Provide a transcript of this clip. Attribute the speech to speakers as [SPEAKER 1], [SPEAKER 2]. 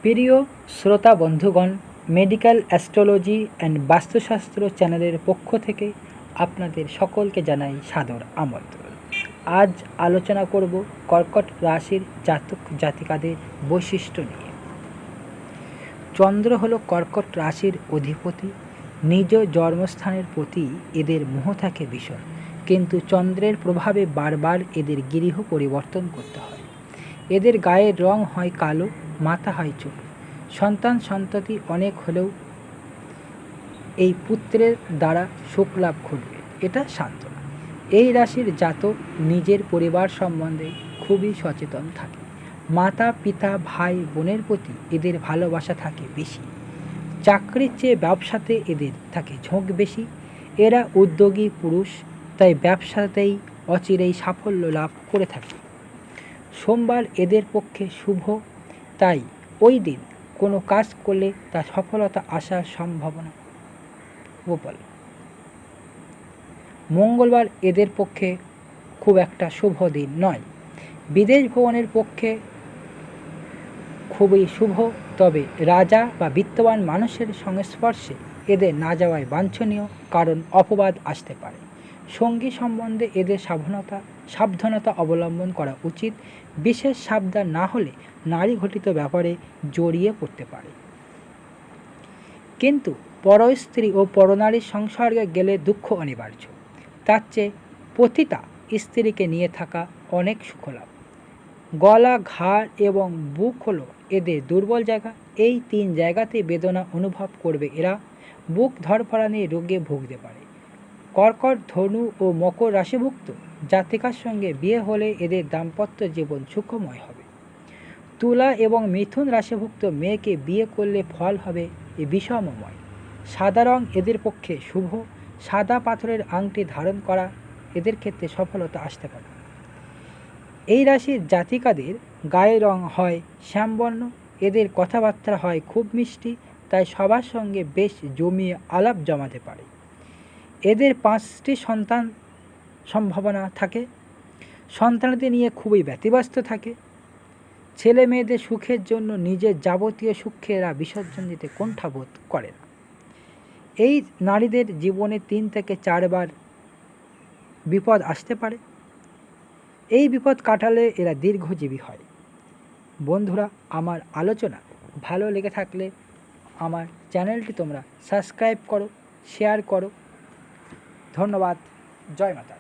[SPEAKER 1] প্রিয় শ্রোতা বন্ধুগণ, মেডিকেল অ্যাস্ট্রোলজি অ্যান্ড বাস্তুশাস্ত্র চ্যানেলের পক্ষ থেকে আপনাদের সকলকে জানাই সাদর আমন্ত্রণ। আজ আলোচনা করব কর্কট রাশির জাতক জাতিকাদের বৈশিষ্ট্য নিয়ে। চন্দ্র হলো কর্কট রাশির অধিপতি। নিজ জন্মস্থানের প্রতি এদের মোহ থাকে ভীষণ, কিন্তু চন্দ্রের প্রভাবে বারবার এদের গৃহ পরিবর্তন করতে হয়। এদের গায়ের রং হয় কালো, মাথা হয় ছোট। সন্তান সন্ততি অনেক হলেও এই পুত্রের দ্বারা সুখ লাভ ঘটবে, এটা সান্ত্বনা। এই রাশির জাতক নিজের পরিবার সম্বন্ধে খুবই সচেতন থাকে। মাতা পিতা ভাই বোনের প্রতি এদের ভালোবাসা থাকে বেশি। চাকরির চেয়ে ব্যবসাতে এদের থাকে ঝোঁক বেশি। এরা উদ্যোগী পুরুষ, তাই ব্যবসাতেই অচিরেই সাফল্য লাভ করে থাকে। সোমবার এদের পক্ষে শুভ, তাই ওই দিন কোনো কাজ করলে তা সফলতা আসার সম্ভাবনা প্রবল। মঙ্গলবার এদের পক্ষে খুব একটা শুভ দিন নয়। বিদেশ ভ্রমণের পক্ষে খুবই শুভ, তবে রাজা বা বিত্তবান মানুষের সংস্পর্শে এদের না যাওয়াই বাঞ্ছনীয়, কারণ অপবাদ আসতে পারে। সঙ্গী সম্বন্ধে এদের সাবধানতা অবলম্বন করা উচিত। বিশেষ সাবধান না হলে নারী ঘটিত ব্যাপারে জড়িয়ে পড়তে পারে। কিন্তু পরস্ত্রী ও পরনারীর সংসর্গে গেলে দুঃখ অনিবার্য। তার চেয়ে পতিতা স্ত্রীকে নিয়ে থাকা অনেক সুখলাভ। গলা, ঘাড় এবং বুক হলো এদের দুর্বল জায়গা। এই তিন জায়গাতে বেদনা অনুভব করবে এরা। বুক ধড়ফড়ানি রোগে ভুগতে পারে। কর্কট, ধনু ও মকর রাশিভুক্ত জাতিকার সঙ্গে বিয়ে হলে এদের দাম্পত্য জীবন সুখময় হবে। তুলা এবং মিথুন রাশিভুক্ত মেয়েকে বিয়ে করলে ফল হবে বিষমময়। সাদা রং এদের পক্ষে শুভ। সাদা পাথরের আংটি ধারণ করা এদের ক্ষেত্রে সফলতা আসতে পারে। এই রাশির জাতিকাদের গায়ের রং হয় শ্যামবর্ণ। এদের কথাবার্তা হয় খুব মিষ্টি, তাই সবার সঙ্গে বেশ জমিয়ে আলাপ জমাতে পারে। এদের 5টি সন্তান সম্ভাবনা থাকে। সন্তানদের নিয়ে খুবই ব্যতিব্যস্ত থাকে। ছেলে মেয়েদের সুখের জন্য নিজের যাবতীয় সুখে এরা বিসর্জন দিতে কুণ্ঠাবোধ করে না। এই নারীদের জীবনে 3 থেকে 4 বার বিপদ আসতে পারে। এই বিপদ কাটালে এরা দীর্ঘজীবী হয়। বন্ধুরা, আমার আলোচনা ভালো লেগে থাকলে আমার চ্যানেলটি তোমরা সাবস্ক্রাইব করো, শেয়ার করো। ধন্যবাদ। জয় মাতা।